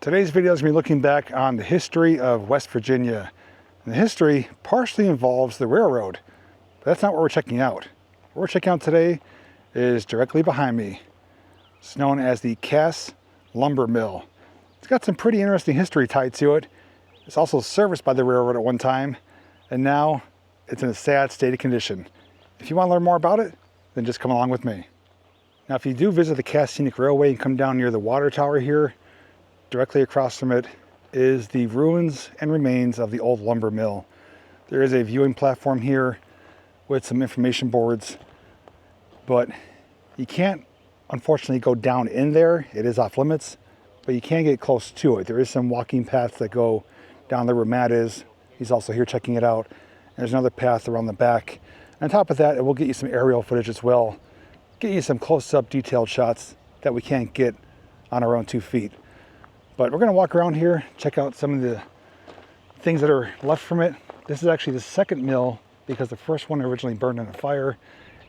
Today's video is going to be looking back on the history of West Virginia. And the history partially involves the railroad, but that's not what we're checking out. What we're checking out today is directly behind me. It's known as the Cass Lumber Mill. It's got some pretty interesting history tied to it. It's also serviced by the railroad at one time, and now it's in a sad state of condition. If you want to learn more about it, then just come along with me. Now, if you do visit the Cass Scenic Railway and come down near the water tower here, directly across from it is the ruins and remains of the old lumber mill. There is a viewing platform here with some information boards, but you can't unfortunately go down in there. It is off limits, but you can get close to it. There is some walking paths that go down there where Matt is. He's also here checking it out. And there's another path around the back. And on top of that, it will get you some aerial footage as well. Get you some close-up detailed shots that we can't get on our own 2 feet. But we're going to walk around here, check out some of the things that are left from it. This is actually the second mill because the first one originally burned in a fire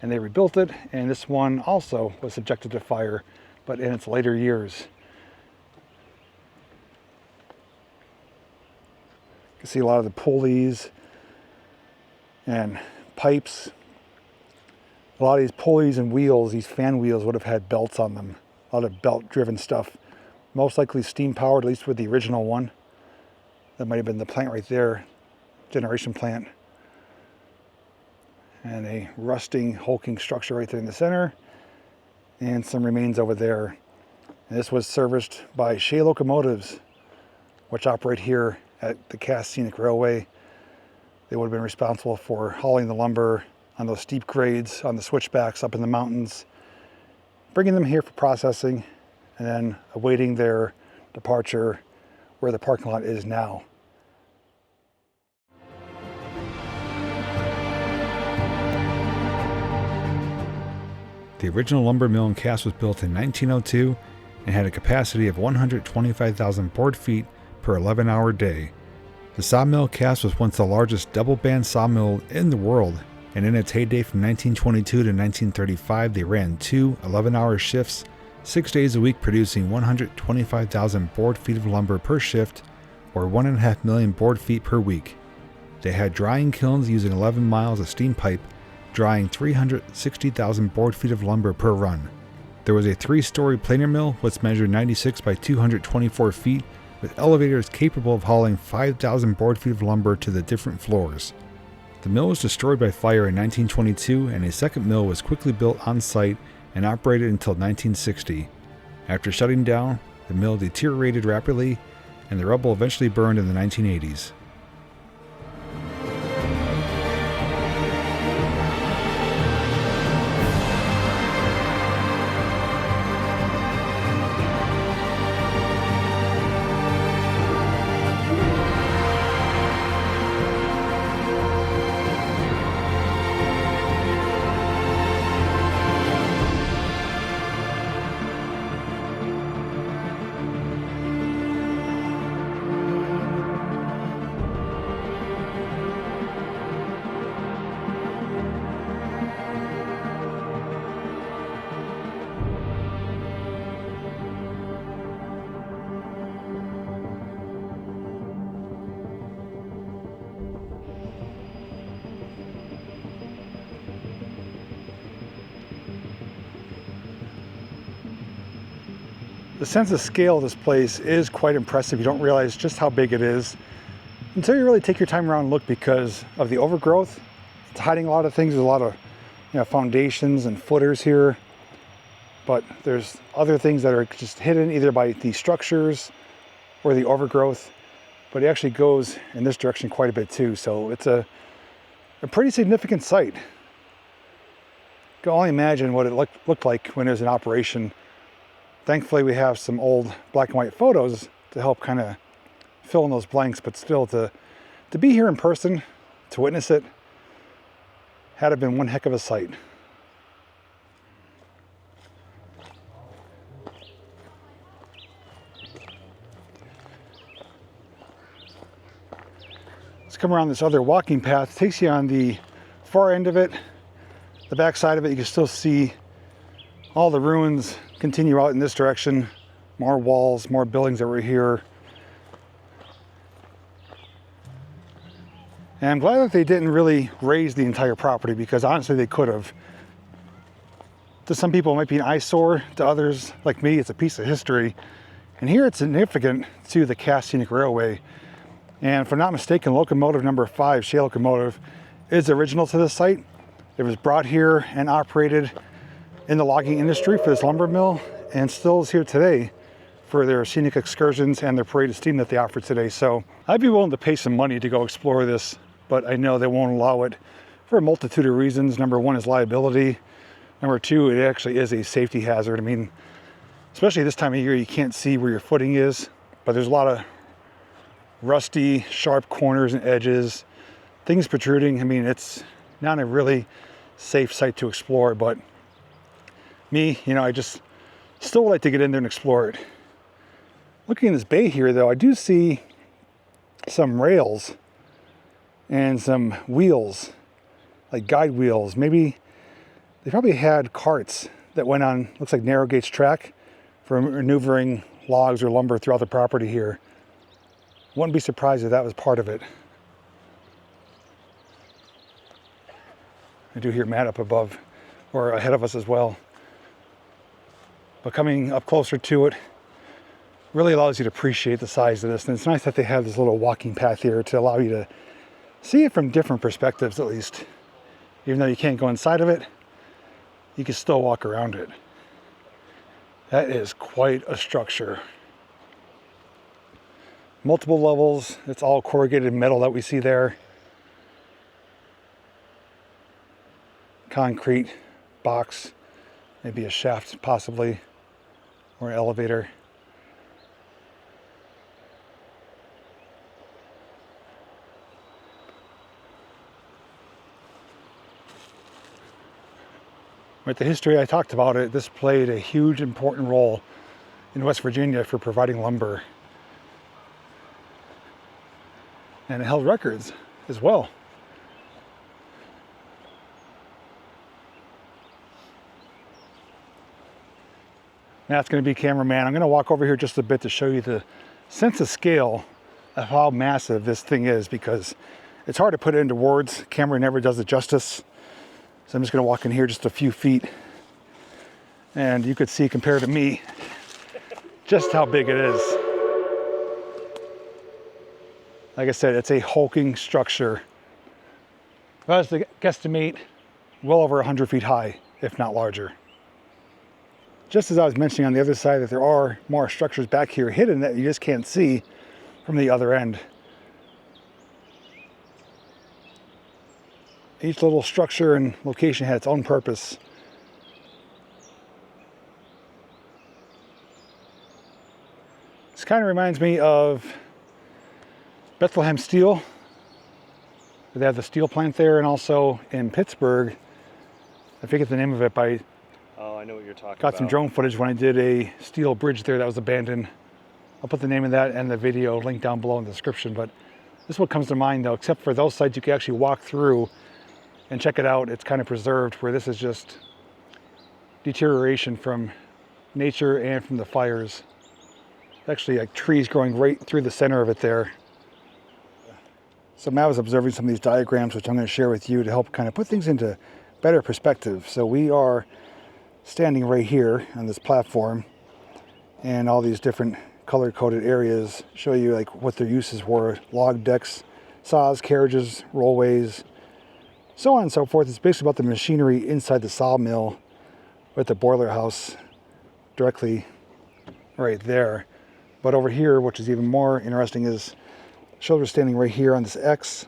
and they rebuilt it. And this one also was subjected to fire, but in its later years. You can see a lot of the pulleys and pipes. A lot of these pulleys and wheels, these fan wheels, would have had belts on them. A lot of belt-driven stuff. Most likely steam-powered, at least with the original one. That might have been the plant right there, generation plant. And a rusting, hulking structure right there in the center. And some remains over there. And this was serviced by Shea locomotives, which operate here at the Cass Scenic Railway. They would have been responsible for hauling the lumber on those steep grades, on the switchbacks up in the mountains, bringing them here for processing, and then awaiting their departure where the parking lot is now. The original lumber mill in Cass was built in 1902 and had a capacity of 125,000 board feet per 11-hour day. The sawmill Cass was once the largest double-band sawmill in the world, and in its heyday from 1922 to 1935 they ran 2 11-hour shifts, 6 days a week, producing 125,000 board feet of lumber per shift, or 1.5 million board feet per week. They had drying kilns using 11 miles of steam pipe, drying 360,000 board feet of lumber per run. There was a 3-story planer mill which measured 96 by 224 feet, with elevators capable of hauling 5,000 board feet of lumber to the different floors. The mill was destroyed by fire in 1922, and a second mill was quickly built on site and operated until 1960. After shutting down, the mill deteriorated rapidly, and the rubble eventually burned in the 1980s. The sense of scale of this place is quite impressive. You don't realize just how big it is until you really take your time around and look, because of the overgrowth. It's hiding a lot of things. There's a lot of foundations and footers here, but there's other things that are just hidden either by the structures or the overgrowth. But it actually goes in this direction quite a bit too, so it's a pretty significant site. You can only imagine what it looked like when it was in operation. Thankfully, we have some old black and white photos to help kind of fill in those blanks, but still to be here in person, to witness it, had it been one heck of a sight. Let's come around this other walking path. It takes you on the far end of it. The back side of it, you can still see all the ruins continue out in this direction More walls, more buildings over here. And I'm glad that they didn't really raise the entire property, because honestly they could have. To some people it might be an eyesore, to others like me it's a piece of history. And here it's significant to the Cass Scenic Railway. And if I'm not mistaken, locomotive number 5, shale locomotive, is original to this site. It was brought here and operated in the logging industry for this lumber mill, and still is here today for their scenic excursions and their parade of steam that they offer today. So I'd be willing to pay some money to go explore this, but I know they won't allow it for a multitude of reasons. Number one is liability. Number two, it actually is a safety hazard. I mean, especially this time of year, you can't see where your footing is, but there's a lot of rusty, sharp corners and edges, things protruding. I mean, it's not a really safe site to explore, but me, you know, I just still would like to get in there and explore it. Looking in this bay here, though, I do see some rails and some wheels, like guide wheels. Maybe they probably had carts that went on, looks like narrow gauge track for maneuvering logs or lumber throughout the property here. Wouldn't be surprised if that was part of it. I do hear Matt up above, or ahead of us as well. But coming up closer to it really allows you to appreciate the size of this. And it's nice that they have this little walking path here to allow you to see it from different perspectives, at least. Even though you can't go inside of it, you can still walk around it. That is quite a structure. Multiple levels. It's all corrugated metal that we see there. Concrete box, maybe a shaft possibly, or an elevator. With the history I talked about it, this played a huge important role in West Virginia for providing lumber. And it held records as well. Matt's going to be cameraman. I'm going to walk over here just a bit to show you the sense of scale of how massive this thing is, because it's hard to put it into words. Camera never does it justice. So I'm just going to walk in here just a few feet, and you could see compared to me just how big it is. Like I said, it's a hulking structure. If I was to guesstimate, well over 100 feet high, if not larger. Just as I was mentioning on the other side that there are more structures back here hidden that you just can't see from the other end. Each little structure and location had its own purpose. This kind of reminds me of Bethlehem Steel. They have the steel plant there, and also in Pittsburgh, I forget the name of it, but oh, I know what you're talking about. Got some drone footage when I did a steel bridge there that was abandoned. I'll put the name of that and the video link down below in the description, but this is what comes to mind though, except for those sites you can actually walk through and check it out. It's kind of preserved, where this is just deterioration from nature and from the fires. Actually, like trees growing right through the center of it there. So Matt was observing some of these diagrams, which I'm going to share with you to help kind of put things into better perspective. So we are standing right here on this platform, and all these different color-coded areas show you like what their uses were: log decks, saws, carriages, rollways, so on and so forth. It's basically about the machinery inside the sawmill, with the boiler house directly right there. But over here, which is even more interesting, is shoulder standing right here on this X.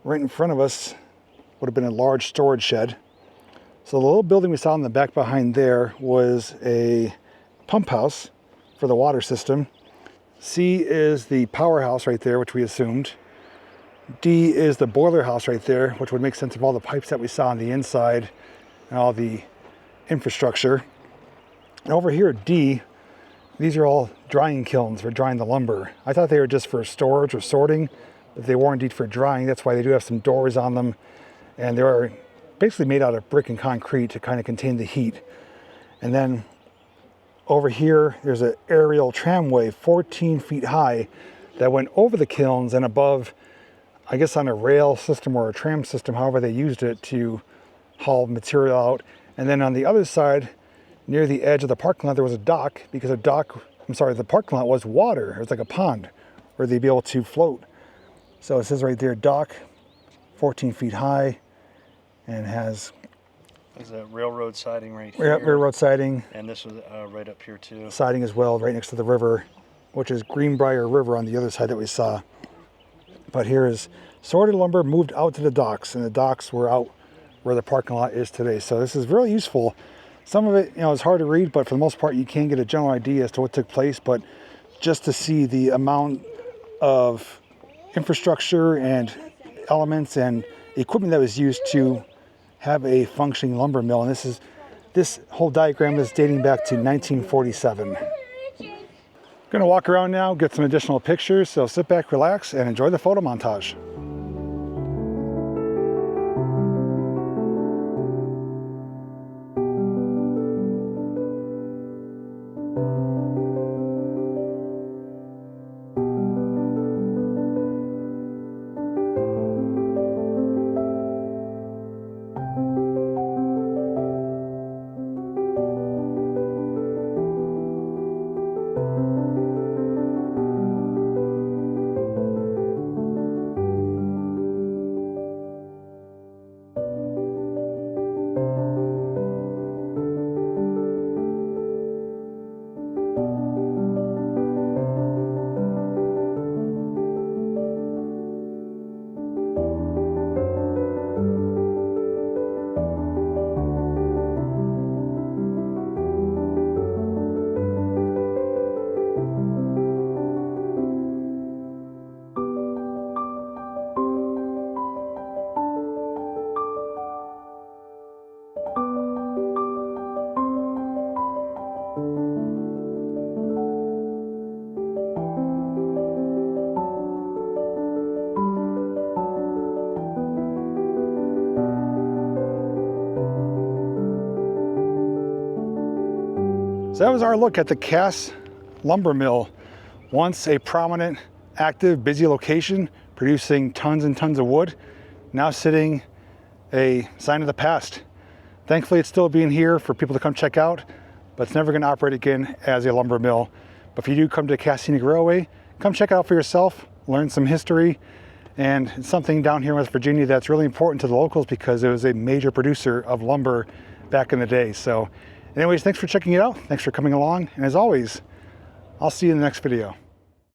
Right in front of us would have been a large storage shed. So the little building we saw in the back behind there was a pump house for the water system. C is the powerhouse right there, which we assumed. D is the boiler house right there, which would make sense of all the pipes that we saw on the inside and all the infrastructure. And over here, D, these are all drying kilns for drying the lumber. I thought they were just for storage or sorting, but they were indeed for drying. That's why they do have some doors on them, and they are basically made out of brick and concrete to kind of contain the heat. And then over here, there's an aerial tramway 14 feet high that went over the kilns and above, I guess on a rail system or a tram system, however they used it to haul material out. And then on the other side, near the edge of the parking lot, there was a dock, because the parking lot was water. It was like a pond where they'd be able to float. So it says right there, dock, 14 feet high, and has... There's a railroad siding right here. Railroad siding. And this was right up here too. Siding as well, right next to the river, which is Greenbrier River on the other side that we saw. But here is sorted lumber moved out to the docks, and the docks were out where the parking lot is today. So this is really useful. Some of it, is hard to read, but for the most part, you can get a general idea as to what took place. But just to see the amount of infrastructure and elements and equipment that was used to have a functioning lumber mill. And this whole diagram is dating back to 1947. Gonna walk around now, get some additional pictures, so sit back, relax, and enjoy the photo montage. So that was our look at the Cass lumber mill, once a prominent, active, busy location producing tons and tons of wood, now sitting a sign of the past. Thankfully, it's still being here for people to come check out, but it's never going to operate again as a lumber mill. But if you do come to Cass Scenic Railway, come check it out for yourself, learn some history, and it's something down here in West Virginia that's really important to the locals because it was a major producer of lumber back in the day. So anyways, thanks for checking it out. Thanks for coming along. And as always, I'll see you in the next video.